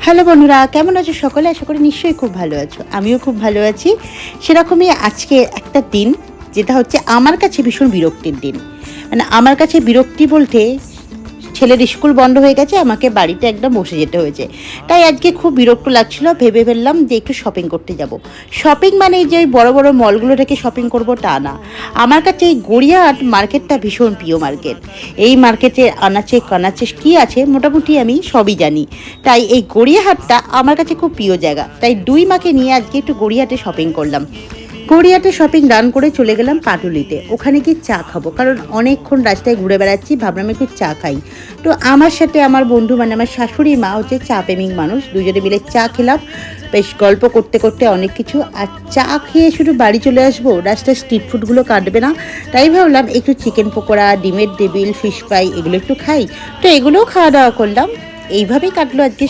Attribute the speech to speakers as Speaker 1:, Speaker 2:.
Speaker 1: Hello বন্ধুরা, কেমন আছো সকলে? আশা করি নিশ্চয়ই খুব ভালো আছো। আমিও খুব ভালো আছি। সেরকমই আজকে একটা দিন, যেটা হচ্ছে আমার কাছে ভীষণ বিরক্তির দিন। মানে আমার কাছে বিরক্তি বলতে, ছেলের স্কুল বন্ধ হয়ে গেছে, আমাকে বাড়িতে একদম বসে যেতে হয়েছে। তাই আজকে খুব বিরক্ত লাগছিল, ভেবে ফেললাম যে একটু শপিং করতে যাব। শপিং মানে যে ওই বড় বড় মলগুলো থেকে শপিং করব তা না। আমার কাছে এই গড়িয়াহাট মার্কেটটা ভীষণ প্রিয় মার্কেট। এই মার্কেটে আনাচে কানাচে কী আছে মোটামুটি আমি সবই জানি। তাই এই গড়িয়াহাটটা আমার কাছে খুব প্রিয় জায়গা। তাই দুই মাকে নিয়ে আজকে একটু গড়িয়াহাটে শপিং করলাম। গড়িয়াহাটে শপিং ডান করে চলে গেলাম পাটুলিতে। ওখানে গিয়ে চা খাবো, কারণ অনেকক্ষণ রাস্তায় ঘুরে বেড়াচ্ছি, ভাবলাম একটু চা খাই। তো আমার সাথে আমার বন্ধু, মানে আমার শাশুড়ি মা হচ্ছে চা প্রেমিক মানুষ, দুজনে মিলে চা খেলাম। বেশ গল্প করতে করতে অনেক কিছু, আর চা খেয়ে শুধু বাড়ি চলে আসবো, রাস্তায় স্ট্রিট ফুডগুলো কাটবে না। তাই ভাবলাম একটু চিকেন পকোড়া, ডিমের টেবিল, ফিশ ফ্রাই এগুলো একটু খাই। তো এগুলোও খাওয়া দাওয়া করলাম। এইভাবেই কাটলো আজকে